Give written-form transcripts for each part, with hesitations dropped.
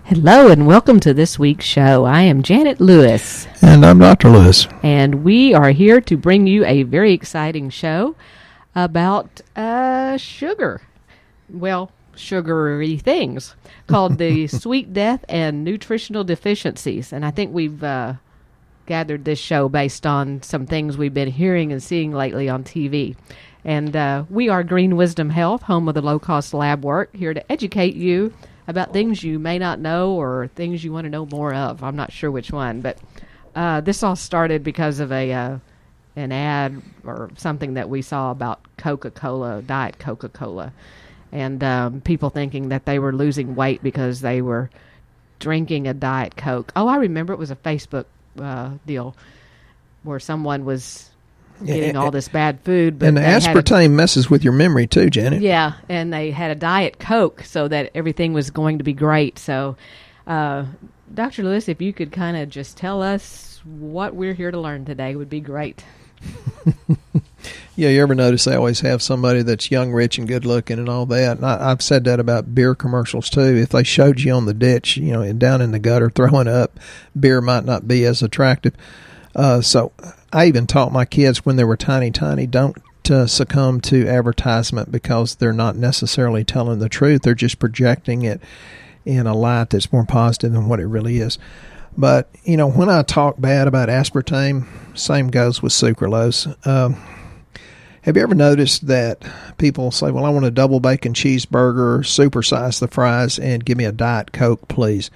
Hello and welcome to this week's show. I am Janet Lewis. And I'm Dr. Lewis. And we are here to bring you a very exciting show about sugar. Well, sugary things called the Sweet Death and Nutritional Deficiencies. And I think we've gathered this show based on some things we've been hearing and seeing lately on TV. And we are Green Wisdom Health, home of the low-cost lab work, here to educate you about things you may not know or things you want to know more of. I'm not sure which one, but this all started because of an ad or something that we saw about Coca-Cola, Diet Coca-Cola, and people thinking that they were losing weight because they were drinking a Diet Coke. Oh, I remember it was a Facebook deal where someone was getting all this bad food. But and the aspartame messes with your memory too, Janet. Yeah, and they had a Diet Coke so that everything was going to be great. So, Dr. Lewis, if you could kind of just tell us what we're here to learn today would be great. Yeah, you ever notice they always have somebody that's young, rich, and good-looking and all that? And I've said that about beer commercials too. If they showed you on the ditch, and down in the gutter throwing up, beer might not be as attractive. So I even taught my kids when they were tiny, don't succumb to advertisement because they're not necessarily telling the truth. They're just projecting it in a light that's more positive than what it really is. But, when I talk bad about aspartame, same goes with sucralose. Have you ever noticed that people say, well, I want a double bacon cheeseburger, supersize the fries, and give me a Diet Coke, please?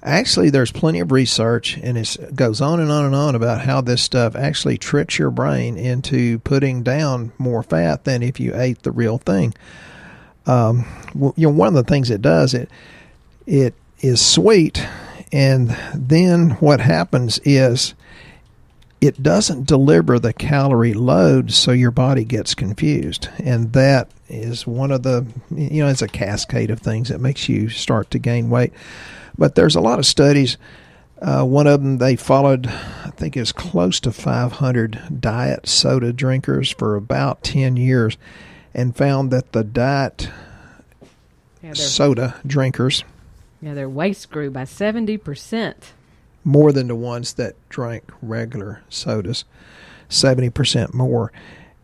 Actually, there's plenty of research, and it goes on and on and on about how this stuff actually tricks your brain into putting down more fat than if you ate the real thing. One of the things it does, it is sweet, and then what happens is it doesn't deliver the calorie load, so your body gets confused. And that is one of the, it's a cascade of things that makes you start to gain weight. But there's a lot of studies. One of them, they followed, I think it's close to 500 diet soda drinkers for about 10 years and found that the diet soda drinkers, their waist grew by 70%. More than the ones that drank regular sodas, 70% more.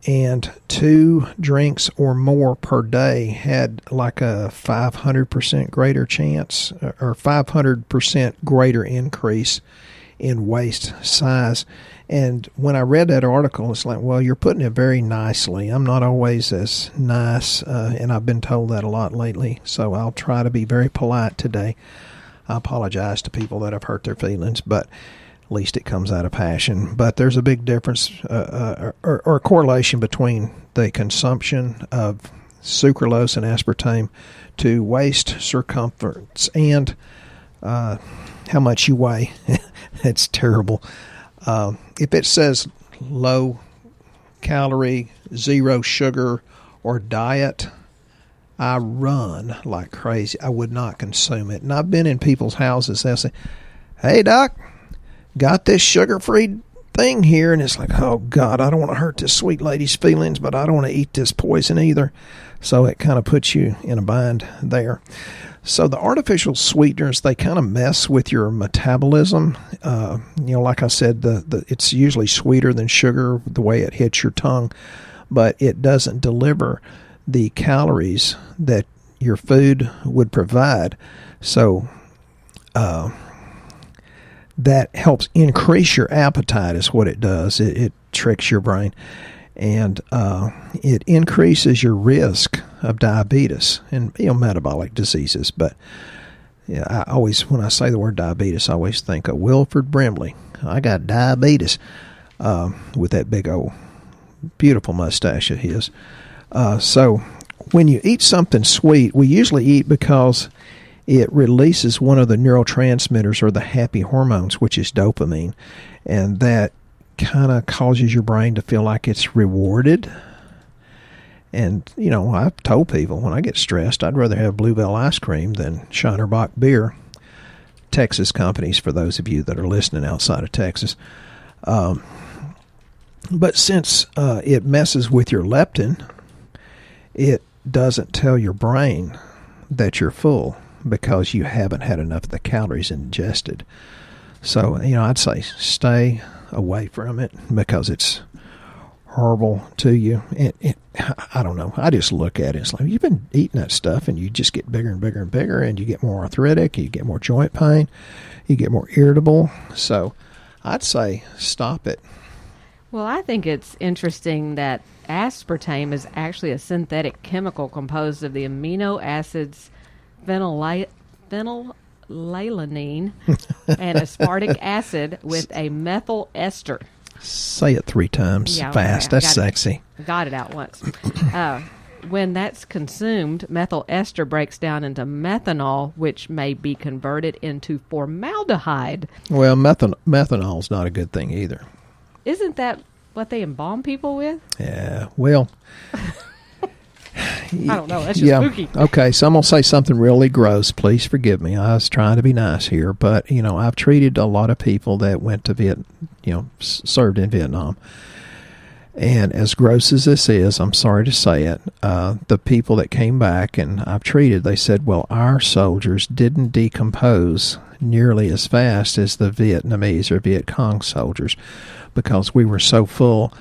And 2 drinks or more per day had like a 500% greater chance or 500% greater increase in waist size. And when I read that article, it's like, well, you're putting it very nicely. I'm not always as nice, and I've been told that a lot lately, so I'll try to be very polite today. I apologize to people that have hurt their feelings, but at least it comes out of passion. But there's a big difference or correlation between the consumption of sucralose and aspartame to waist circumference and how much you weigh. It's terrible. If it says low calorie, zero sugar, or diet, I run like crazy. I would not consume it. And I've been in people's houses. They'll say, hey, Doc, got this sugar-free thing here. And it's like, oh, God, I don't want to hurt this sweet lady's feelings, but I don't want to eat this poison either. So it kind of puts you in a bind there. So the artificial sweeteners, they kind of mess with your metabolism. Like I said, it's usually sweeter than sugar the way it hits your tongue, but it doesn't deliver the calories that your food would provide. So that helps increase your appetite is what it does. It tricks your brain. And it increases your risk of diabetes and metabolic diseases. But I always, when I say the word diabetes, I always think of Wilford Brimley. I got diabetes with that big old beautiful mustache of his. So when you eat something sweet, we usually eat because it releases one of the neurotransmitters or the happy hormones, which is dopamine, and that kind of causes your brain to feel like it's rewarded. And, I've told people when I get stressed, I'd rather have Bluebell ice cream than Shinerbach beer. Texas companies, for those of you that are listening outside of Texas. But since it messes with your leptin, it doesn't tell your brain that you're full. because you haven't had enough of the calories ingested. So, I'd say stay away from it because it's horrible to you. I don't know. I just look at it. It's like you've been eating that stuff and you just get bigger and bigger and bigger, and you get more arthritic, you get more joint pain, you get more irritable. So I'd say stop it. Well, I think it's interesting that aspartame is actually a synthetic chemical composed of the amino acids phenylalanine and aspartic acid with a methyl ester. Say it 3 times fast. That's sexy. Got it out once. When that's consumed, methyl ester breaks down into methanol, which may be converted into formaldehyde. Well, methanol's not a good thing either. Isn't that what they embalm people with? Yeah, well... I don't know. That's just spooky. Okay, so I'm going to say something really gross. Please forgive me. I was trying to be nice here. But, I've treated a lot of people that went to served in Vietnam. And as gross as this is, I'm sorry to say it, the people that came back and I've treated, they said, well, our soldiers didn't decompose nearly as fast as the Vietnamese or Viet Cong soldiers because we were so full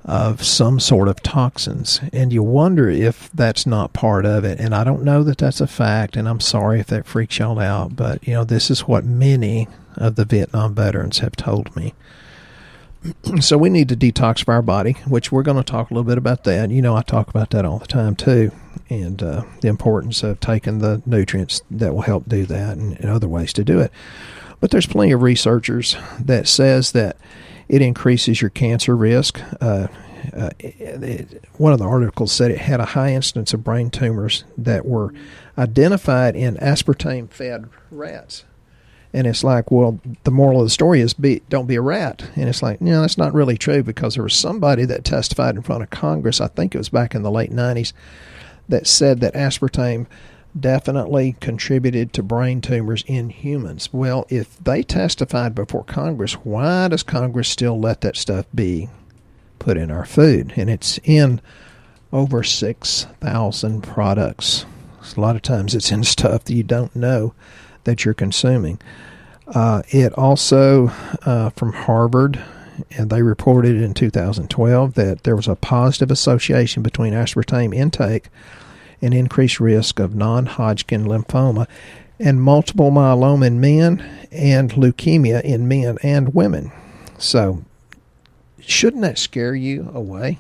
of some sort of toxins, and you wonder if that's not part of it. And I don't know that that's a fact, and I'm sorry if that freaks y'all out, but this is what many of the Vietnam veterans have told me. So we need to detoxify our body, which we're going to talk a little bit about that. I talk about that all the time too, and the importance of taking the nutrients that will help do that, and other ways to do it. But there's plenty of researchers that says that it increases your cancer risk. One of the articles said it had a high incidence of brain tumors that were identified in aspartame-fed rats. And it's like, well, the moral of the story is don't be a rat. And it's like, that's not really true, because there was somebody that testified in front of Congress, I think it was back in the late 90s, that said that aspartame definitely contributed to brain tumors in humans. Well, if they testified before Congress, why does Congress still let that stuff be put in our food? And it's in over 6,000 products. A lot of times it's in stuff that you don't know that you're consuming. It also, from Harvard, and they reported in 2012 that there was a positive association between aspartame intake and increased risk of non-Hodgkin lymphoma and multiple myeloma in men and leukemia in men and women. So shouldn't that scare you away?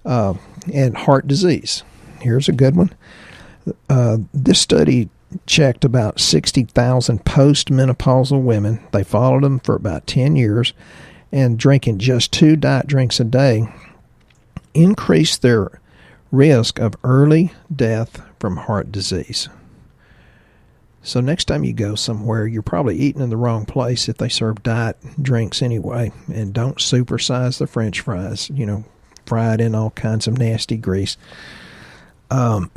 And heart disease. Here's a good one. This study checked about 60,000 postmenopausal women. They followed them for about 10 years, and drinking just 2 diet drinks a day increased their risk of early death from heart disease. So next time you go somewhere, you're probably eating in the wrong place if they serve diet drinks anyway. And don't supersize the French fries, fried in all kinds of nasty grease. The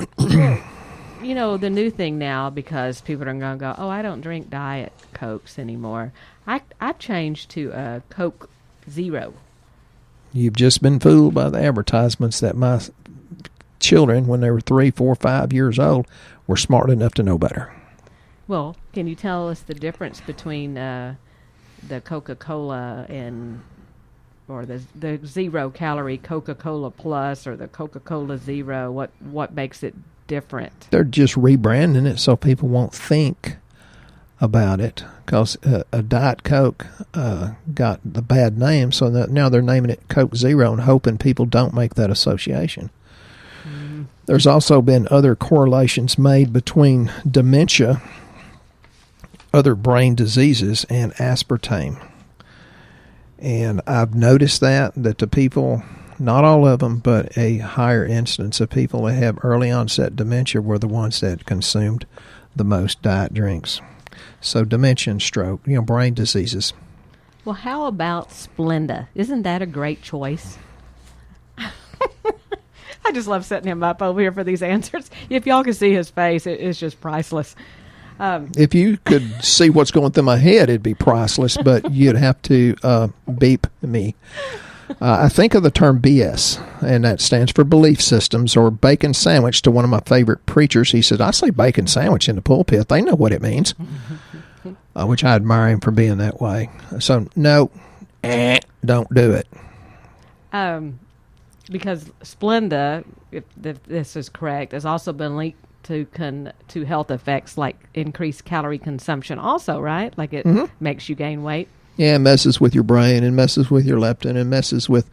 new thing now, because people are going to go, I don't drink Diet Cokes anymore. I've changed to Coke Zero. You've just been fooled by the advertisements that my children, when they were 3, 4, 5 years old, were smart enough to know better. Well, can you tell us the difference between the Coca-Cola or the 0-calorie Coca-Cola Plus or the Coca-Cola Zero? What makes it different? They're just rebranding it so people won't think about it, because a Diet Coke got the bad name, so that now they're naming it Coke Zero and hoping people don't make that association. Mm-hmm. There's also been other correlations made between dementia, other brain diseases, and aspartame. And I've noticed that the people, not all of them, but a higher incidence of people that have early onset dementia were the ones that consumed the most diet drinks. So dementia and stroke, brain diseases. Well, how about Splenda? Isn't that a great choice? I just love setting him up over here for these answers. If y'all could see his face, it's just priceless. If you could see what's going through my head, it'd be priceless, but you'd have to beep me. I think of the term BS, and that stands for belief systems, or bacon sandwich. To one of my favorite preachers, he said, I say bacon sandwich in the pulpit. They know what it means, which I admire him for being that way. So, no, don't do it. Because Splenda, if this is correct, has also been linked to health effects like increased calorie consumption also, right? Like it makes you gain weight. Yeah, it messes with your brain and messes with your leptin and messes with,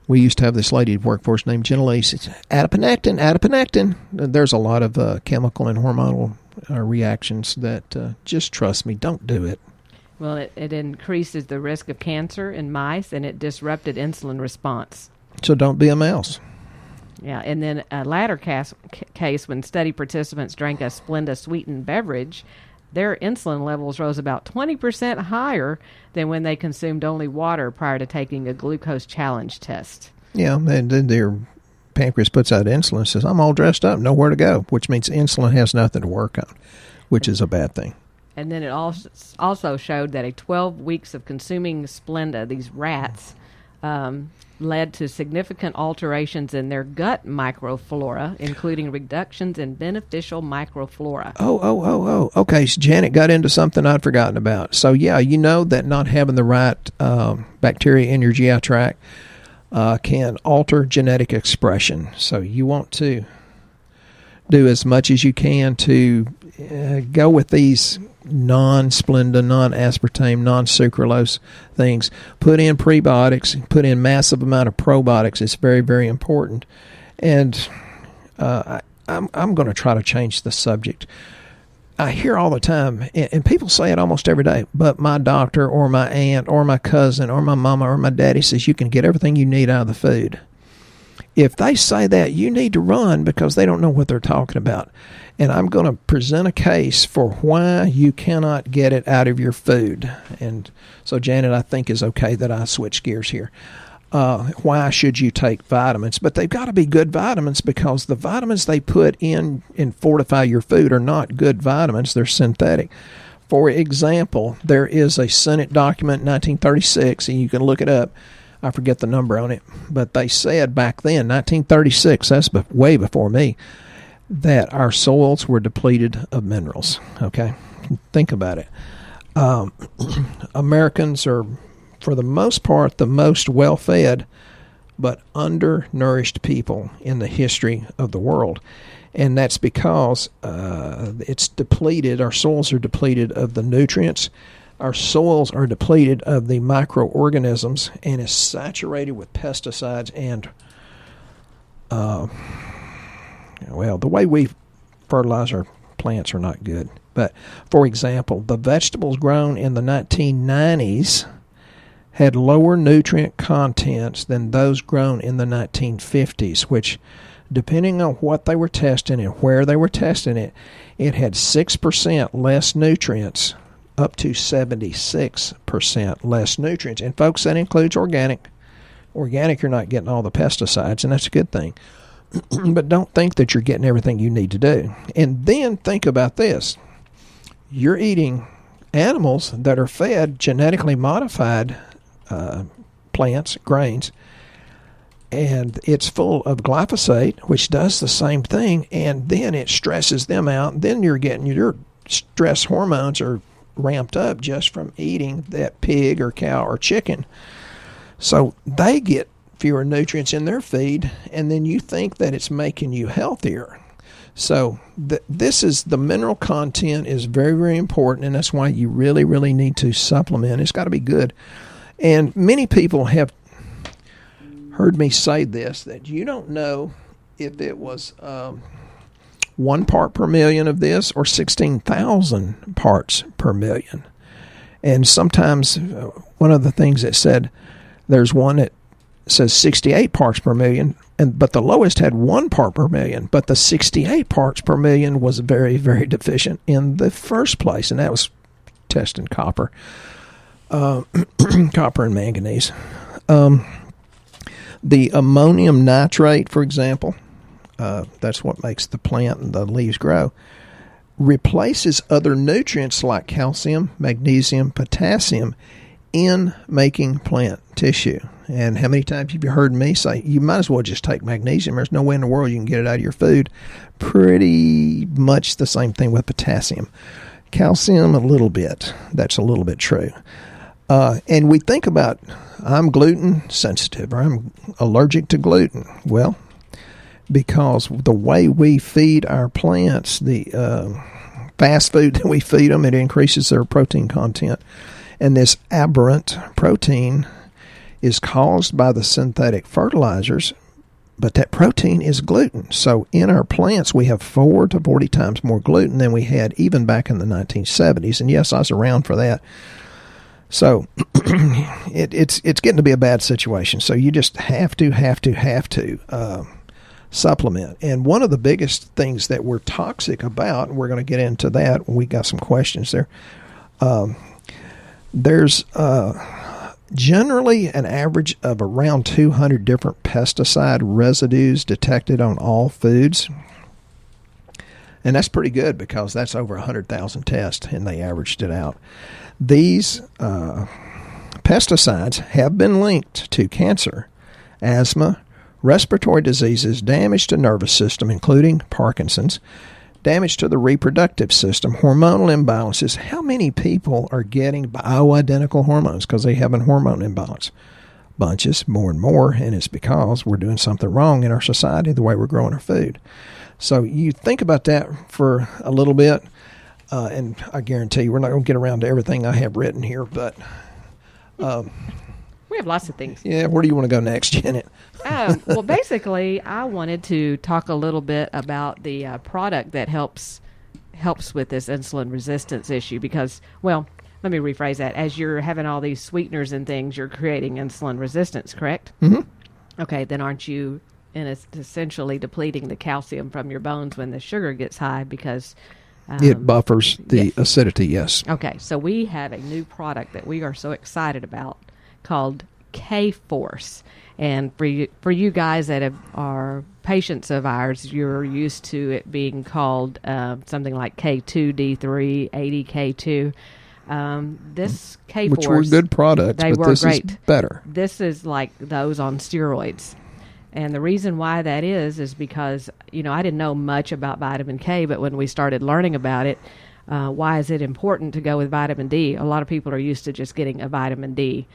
we used to have this lady at workforce named Genelise. It's adiponectin. There's a lot of chemical and hormonal reactions that, just trust me, don't do it. Well, it increases the risk of cancer in mice, and it disrupted insulin response. So don't be a mouse. Yeah, and then a latter case when study participants drank a Splenda sweetened beverage, their insulin levels rose about 20% higher than when they consumed only water prior to taking a glucose challenge test. Yeah, and then their pancreas puts out insulin and says, I'm all dressed up, nowhere to go, which means insulin has nothing to work on, which is a bad thing. And then it also showed that 12 weeks of consuming Splenda, these rats, led to significant alterations in their gut microflora, including reductions in beneficial microflora. Oh. Okay, so Janet got into something I'd forgotten about. So, yeah, you know that not having the right bacteria in your GI tract can alter genetic expression. So you want to do as much as you can to go with these non-Splenda, non-aspartame, non-sucralose things. Put in prebiotics, put in massive amount of probiotics. It's very, very important. And I'm going to try to change the subject. I hear all the time, and people say it almost every day, but my doctor or my aunt or my cousin or my mama or my daddy says you can get everything you need out of the food. If they say that, you need to run because they don't know what they're talking about. And I'm going to present a case for why you cannot get it out of your food. And so, Janet, I think is okay that I switch gears here. Why should you take vitamins? But they've got to be good vitamins because the vitamins they put in and fortify your food are not good vitamins. They're synthetic. For example, there is a Senate document in 1936, and you can look it up. I forget the number on it, but they said back then, 1936, that's way before me, that our soils were depleted of minerals. Okay? Think about it. Americans are, for the most part, the most well-fed but undernourished people in the history of the world. And that's because it's depleted, our soils are depleted of the nutrients. Our soils are depleted of the microorganisms and is saturated with pesticides and, the way we fertilize our plants are not good. But, for example, the vegetables grown in the 1990s had lower nutrient contents than those grown in the 1950s, which, depending on what they were testing and where they were testing it, it had 6% less nutrients, up to 76% less nutrients. And, folks, that includes organic. Organic, you're not getting all the pesticides, and that's a good thing. But don't think that you're getting everything you need to do. And then think about this. You're eating animals that are fed genetically modified plants, grains, and it's full of glyphosate, which does the same thing, and then it stresses them out. And then you're getting your stress hormones are ramped up just from eating that pig or cow or chicken. So they get fewer nutrients in their feed, and then you think that it's making you healthier. So this is the mineral content is very, very important, and that's why you really, really need to supplement. It's got to be good. And many people have heard me say this, that you don't know if it was 1 part per million of this or 16,000 parts per million. And sometimes one of the things that said, there's one that says 68 parts per million, but the lowest had 1 part per million, but the 68 parts per million was very, very deficient in the first place, and that was testing copper, copper and manganese. The ammonium nitrate, for example, that's what makes the plant and the leaves grow, replaces other nutrients like calcium, magnesium, potassium in making plant tissue. And how many times have you heard me say, you might as well just take magnesium. There's no way in the world you can get it out of your food. Pretty much the same thing with potassium. Calcium, a little bit. That's a little bit true. And we think about, I'm gluten sensitive, or I'm allergic to gluten. Well, because the way we feed our plants, the fast food that we feed them, it increases their protein content. And this aberrant protein is caused by the synthetic fertilizers, but that protein is gluten. So in our plants, we have 4 to 40 times more gluten than we had even back in the 1970s. And yes, I was around for that. So it's getting to be a bad situation. So you just have to supplement. And one of the biggest things that we're toxic about, and we're going to get into that, we got some questions there. There's generally an average of around 200 different pesticide residues detected on all foods. And that's pretty good because that's over 100,000 tests, and they averaged it out. These pesticides have been linked to cancer, asthma, respiratory diseases, damage to nervous system, including Parkinson's, damage to the reproductive system, hormonal imbalances. How many people are getting bioidentical hormones because they have a hormone imbalance? Bunches, more and more, and it's because we're doing something wrong in our society, the way we're growing our food. So you think about that for a little bit, and I guarantee you we're not going to get around to everything I have written here, but... we have lots of things. Yeah, where do you want to go next, Janet? Well, basically, I wanted to talk a little bit about the product that helps with this insulin resistance issue because, well, let me rephrase that. As you're having all these sweeteners and things, you're creating insulin resistance, correct? Mm-hmm. Okay, then aren't you essentially depleting the calcium from your bones when the sugar gets high because... it buffers the acidity, yes. Okay, so we have a new product that we are so excited about called K-Force. And for you guys that are patients of ours, you're used to it being called something like K2D3, 80K2. This K-Force... which were good products, but this is better. This is like those on steroids. And the reason why that is because, I didn't know much about vitamin K, but when we started learning about it, why is it important to go with vitamin D? A lot of people are used to just getting a vitamin D.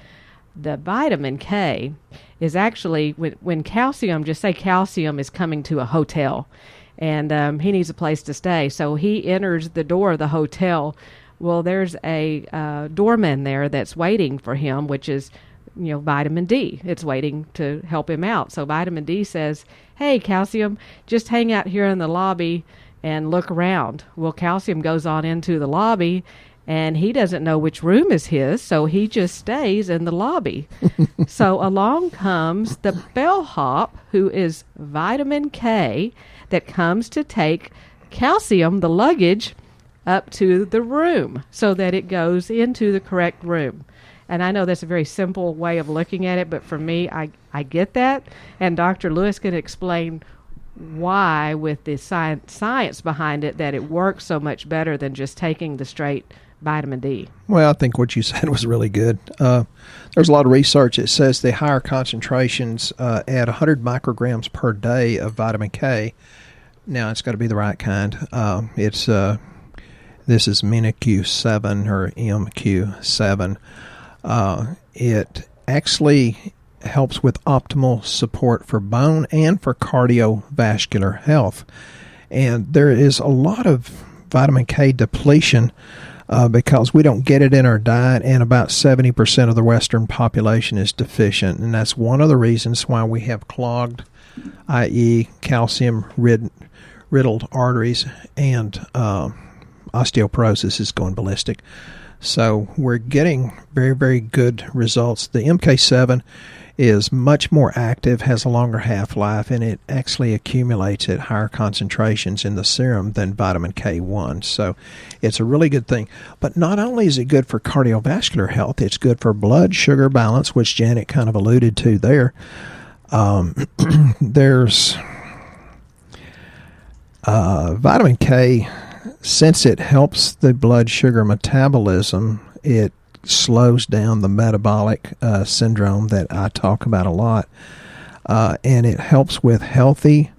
The vitamin K is actually, when calcium, just say calcium is coming to a hotel, and he needs a place to stay. So he enters the door of the hotel. Well, there's a doorman there that's waiting for him, which is, vitamin D. It's waiting to help him out. So vitamin D says, hey, calcium, just hang out here in the lobby and look around. Well, calcium goes on into the lobby, and he doesn't know which room is his, so he just stays in the lobby. So along comes the bellhop, who is vitamin K, that comes to take calcium, the luggage, up to the room so that it goes into the correct room. And I know that's a very simple way of looking at it, but for me, I get that. And Dr. Lewis can explain why, with the science behind it, that it works so much better than just taking the straight vitamin D. Well, I think what you said was really good. There's a lot of research that says the higher concentrations at 100 micrograms per day of vitamin K. Now, it's got to be the right kind. This is MQ7 or MQ7. It actually helps with optimal support for bone and for cardiovascular health. And there is a lot of vitamin K depletion because we don't get it in our diet, and about 70% of the Western population is deficient. And that's one of the reasons why we have clogged, i.e. calcium-riddled arteries, and osteoporosis is going ballistic. So we're getting very, very good results. The MK7 is much more active, has a longer half-life, and it actually accumulates at higher concentrations in the serum than vitamin K1. So it's a really good thing. But not only is it good for cardiovascular health, it's good for blood sugar balance, which Janet kind of alluded to there. There's vitamin K. Since it helps the blood sugar metabolism, it slows down the metabolic syndrome that I talk about a lot, and it helps with healthy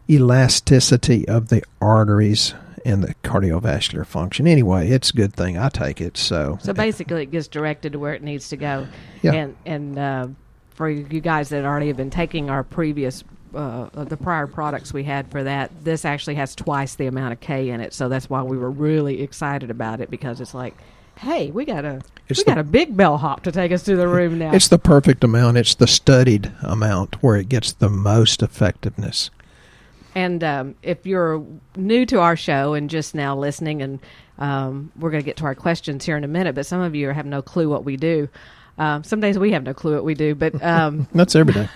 elasticity of the arteries and the cardiovascular function. Anyway, it's a good thing. I take it. So basically it gets directed to where it needs to go. Yeah. And for you guys that already have been taking our previous the prior products we had for that, this actually has twice the amount of K in it. So that's why we were really excited about it, because it's like, hey, we got a big bellhop to take us to the room now. It's the perfect amount. It's the studied amount where it gets the most effectiveness. And if you're new to our show and just now listening, and we're going to get to our questions here in a minute, but some of you have no clue what we do. Some days we have no clue what we do, but that's every day.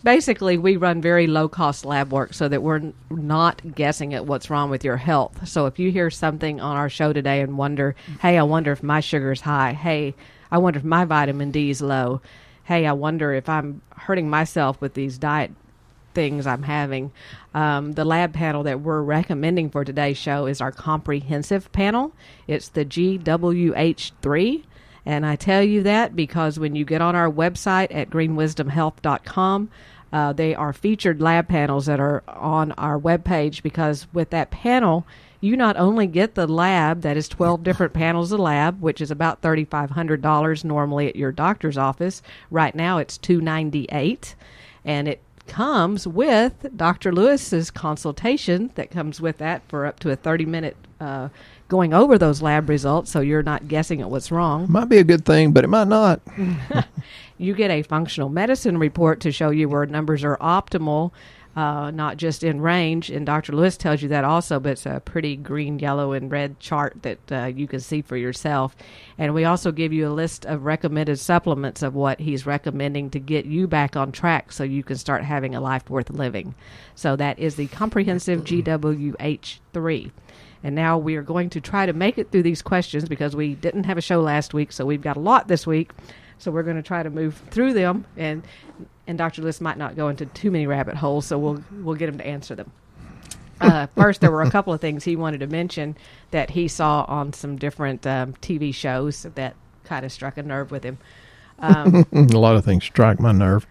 Basically, we run very low-cost lab work so that we're not guessing at what's wrong with your health. So if you hear something on our show today and wonder, hey, I wonder if my sugar's high. Hey, I wonder if my vitamin D is low. Hey, I wonder if I'm hurting myself with these diet things I'm having. The lab panel that we're recommending for today's show is our comprehensive panel. It's the GWH3. And I tell you that because when you get on our website at greenwisdomhealth.com, they are featured lab panels that are on our webpage, because with that panel, you not only get the lab, that is 12 different panels of lab, which is about $3,500 normally at your doctor's office. Right now it's $298, and it comes with Dr. Lewis's consultation that comes with that for up to a 30-minute going over those lab results, so you're not guessing at what's wrong. Might be a good thing, but it might not. You get a functional medicine report to show you where numbers are optimal, not just in range, and Dr. Lewis tells you that also, but it's a pretty green, yellow, and red chart that you can see for yourself. And we also give you a list of recommended supplements of what he's recommending to get you back on track so you can start having a life worth living. So that is the comprehensive GWH3. And now we are going to try to make it through these questions because we didn't have a show last week, so we've got a lot this week. So we're going to try to move through them, and Dr. List might not go into too many rabbit holes, so we'll get him to answer them. First, there were a couple of things he wanted to mention that he saw on some different TV shows that kind of struck a nerve with him. A lot of things strike my nerve.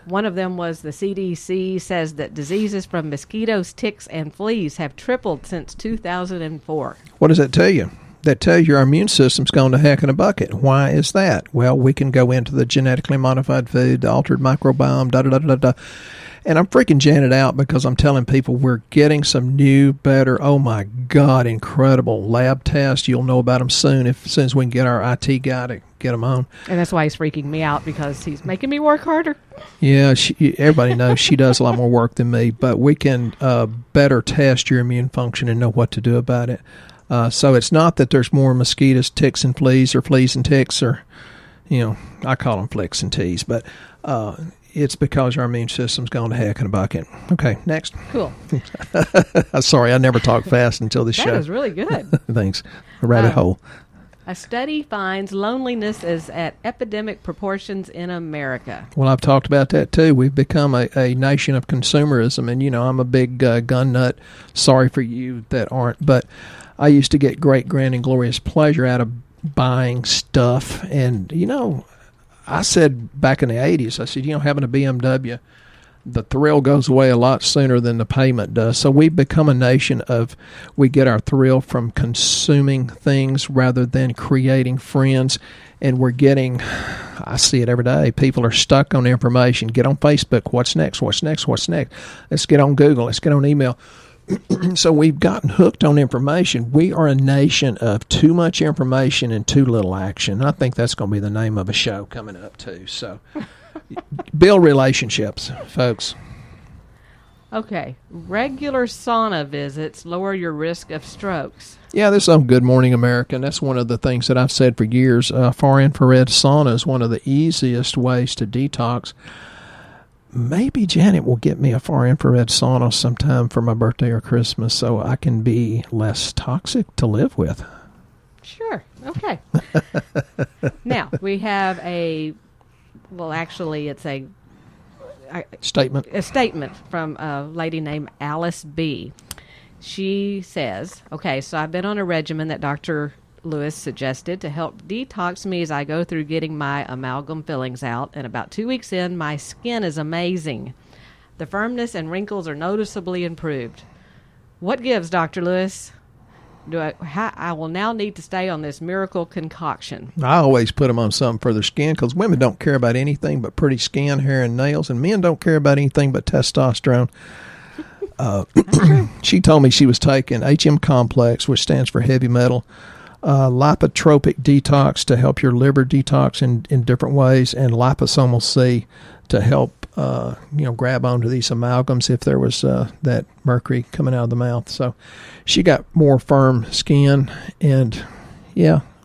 One of them was the CDC says that diseases from mosquitoes, ticks, and fleas have tripled since 2004. What does that tell you? That tells you our immune system's gone to heck in a bucket. Why is that? Well, we can go into the genetically modified food, the altered microbiome, da-da-da-da-da. And I'm freaking Janet out because I'm telling people we're getting some new, better, oh my God, incredible lab tests. You'll know about them soon as soon as we can get our IT guy to get them on. And that's why he's freaking me out, because he's making me work harder. Yeah, everybody knows she does a lot more work than me, but we can better test your immune function and know what to do about it. So it's not that there's more mosquitoes, ticks, and fleas, or fleas and ticks, or, I call them flicks and teas, but it's because our immune system's gone to heck in a bucket. Okay, next. Cool. Sorry, I never talk fast until this show. That was really good. Thanks. A rabbit hole. A study finds loneliness is at epidemic proportions in America. Well, I've talked about that too. We've become a nation of consumerism, and I'm a big gun nut. Sorry for you that aren't, but I used to get great, grand, and glorious pleasure out of buying stuff. And I said back in the 80s, I said, having a BMW, the thrill goes away a lot sooner than the payment does. So we've become a nation we get our thrill from consuming things rather than creating friends. And I see it every day. People are stuck on information. Get on Facebook. What's next? What's next? What's next? Let's get on Google. Let's get on email. So we've gotten hooked on information. We are a nation of too much information and too little action. I think that's going to be the name of a show coming up too. So build relationships, folks. Okay. Regular sauna visits lower your risk of strokes. Yeah, this is on Good Morning America, and that's one of the things that I've said for years. Far infrared sauna is one of the easiest ways to detox. Maybe Janet will get me a far infrared sauna sometime for my birthday or Christmas so I can be less toxic to live with. Sure. Okay. Now, we have it's a statement. A statement from a lady named Alice B. She says, okay, so I've been on a regimen that Dr. Lewis suggested to help detox me as I go through getting my amalgam fillings out, and about 2 weeks in, my skin is amazing. The firmness and wrinkles are noticeably improved. What gives, Dr. Lewis? I will now need to stay on this miracle concoction. I always put them on something for their skin because women don't care about anything but pretty skin, hair, and nails, and men don't care about anything but testosterone. She told me she was taking HM Complex, which stands for heavy metal, lipotropic detox to help your liver detox in different ways, and liposomal C to help grab onto these amalgams if there was that mercury coming out of the mouth. So she got more firm skin, and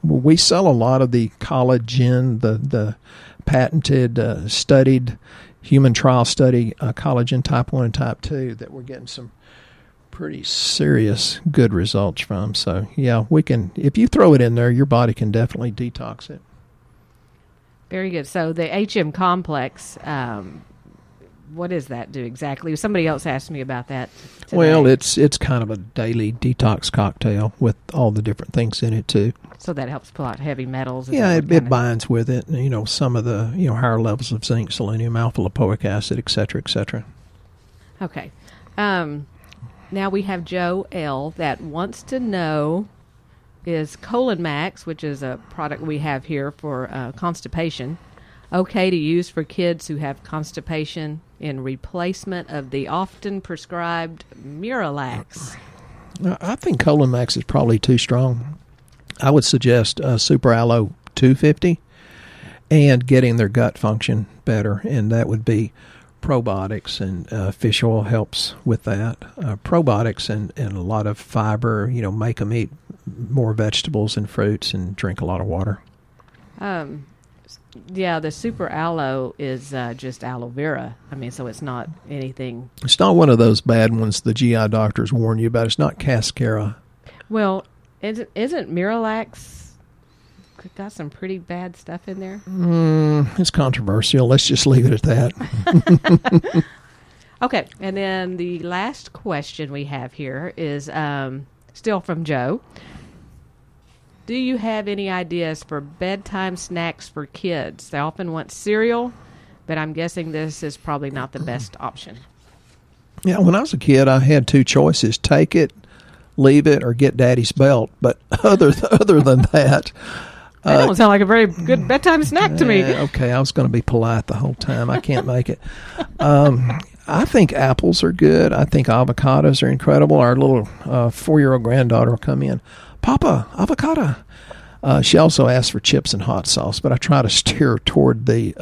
we sell a lot of the collagen, the patented, studied, human trial study collagen type 1 and type 2 that we're getting some pretty serious good results from. So we can, if you throw it in there, your body can definitely detox it. Very good. So the HM Complex, what does that do exactly? Somebody else asked me about that today. Well, it's kind of a daily detox cocktail with all the different things in it too. So that helps pull out heavy metals. It binds with it. Some of the higher levels of zinc, selenium, alpha lipoic acid, et cetera, et cetera. Okay. Now we have Joe L. that wants to know, is Colon Max, which is a product we have here for constipation, okay to use for kids who have constipation in replacement of the often prescribed Miralax? I think Colon Max is probably too strong. I would suggest Super Aloe 250 and getting their gut function better, and that would be probiotics, and fish oil helps with that. Probiotics and a lot of fiber, make them eat more vegetables and fruits and drink a lot of water. The Super Aloe is just aloe vera. So it's not anything. It's not one of those bad ones the GI doctors warn you about. It's not cascara. Well, isn't Miralax got some pretty bad stuff in there? It's controversial. Let's just leave it at that. Okay, and then the last question we have here is still from Joe. Do you have any ideas for bedtime snacks for kids? They often want cereal, but I'm guessing this is probably not the best option. Yeah, when I was a kid, I had two choices: take it, leave it, or get Daddy's belt. But other than that, that don't sound like a very good bedtime snack to me. Okay, I was going to be polite the whole time. I can't make it. I think apples are good. I think avocados are incredible. Our little 4-year-old granddaughter will come in, Papa, avocado. She also asks for chips and hot sauce, but I try to steer her toward the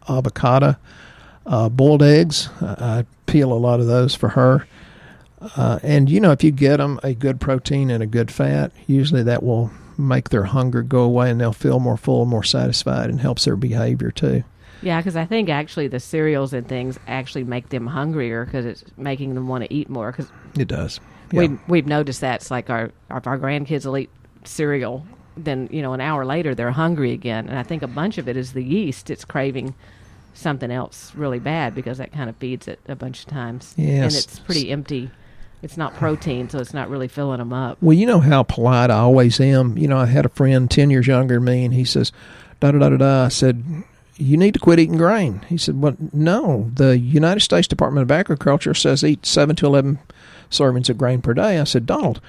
avocado. Boiled eggs, I peel a lot of those for her. And, if you get them a good protein and a good fat, usually that will make their hunger go away and they'll feel more full, more satisfied, and helps their behavior too. Yeah, because I think actually the cereals and things actually make them hungrier because it's making them want to eat more. Cause it does. Yeah. We've noticed that. It's like our grandkids will eat cereal, then, an hour later they're hungry again. And I think a bunch of it is the yeast. It's craving something else really bad because that kind of feeds it a bunch of times. Yes. And it's pretty empty. It's not protein, so it's not really filling them up. Well, you know how polite I always am. I had a friend 10 years younger than me, and he says, da-da-da-da-da. I said, you need to quit eating grain. He said, well, no, the United States Department of Agriculture says eat 7 to 11 servings of grain per day. I said, Donald,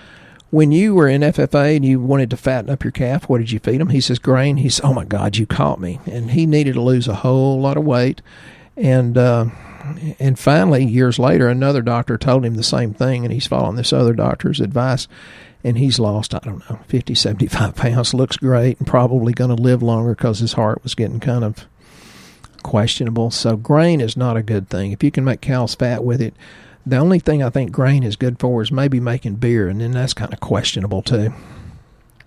when you were in FFA and you wanted to fatten up your calf, what did you feed him? He says, grain. He said, oh, my God, you caught me. And he needed to lose a whole lot of weight. And finally, years later, another doctor told him the same thing, and he's following this other doctor's advice, and he's lost, 50, 75 pounds, looks great, and probably going to live longer because his heart was getting kind of questionable. So grain is not a good thing. If you can make cows fat with it, the only thing I think grain is good for is maybe making beer, and then that's kind of questionable too.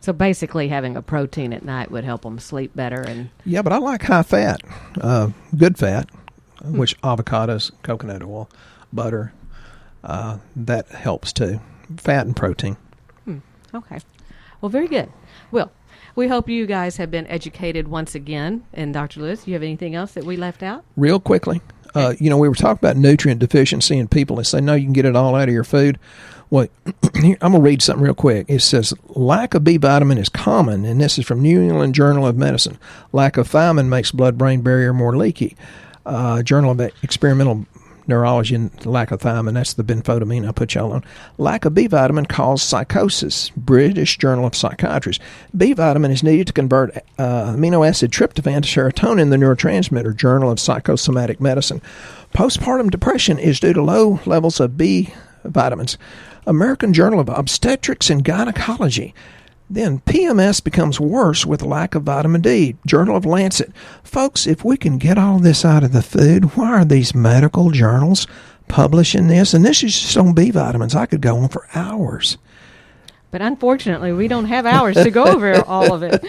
So basically having a protein at night would help them sleep better. Yeah, but I like high fat, good fat. Which avocados, coconut oil, butter, that helps too. Fat and protein. Okay. Well, very good. Well, we hope you guys have been educated once again. And Dr. Lewis, you have anything else that we left out? Real quickly, We were talking about nutrient deficiency in people that say, no, you can get it all out of your food. Well, I'm going to read something real quick. It says, lack of B vitamin is common, and this is from New England Journal of Medicine. Lack of thiamine makes blood-brain barrier more leaky. Journal of Experimental Neurology, and lack of thiamine, that's the benfotiamine I put y'all on. Lack of B vitamin causes psychosis. British Journal of Psychiatry. B vitamin is needed to convert amino acid tryptophan to serotonin, the neurotransmitter. Journal of Psychosomatic Medicine. Postpartum depression is due to low levels of B vitamins. American Journal of Obstetrics and Gynecology. Then PMS becomes worse with lack of vitamin D. Journal of Lancet. Folks, if we can get all this out of the food, why are these medical journals publishing this? And this is just on B vitamins. I could go on for hours. But unfortunately, we don't have hours to go over all of it.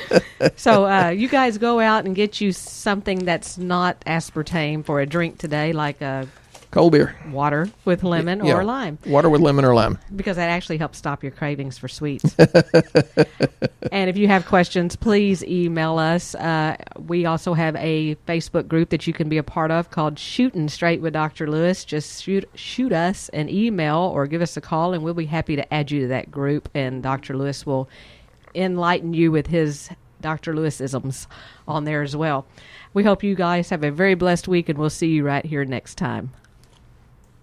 So you guys go out and get you something that's not aspartame for a drink today, like a cold beer, water with lemon or lime. Water with lemon or lime. Because that actually helps stop your cravings for sweets. And if you have questions, please email us. We also have a Facebook group that you can be a part of called Shootin' Straight with Dr. Lewis. Just shoot us an email or give us a call, and we'll be happy to add you to that group. And Dr. Lewis will enlighten you with his Dr. Lewis-isms on there as well. We hope you guys have a very blessed week, and we'll see you right here next time.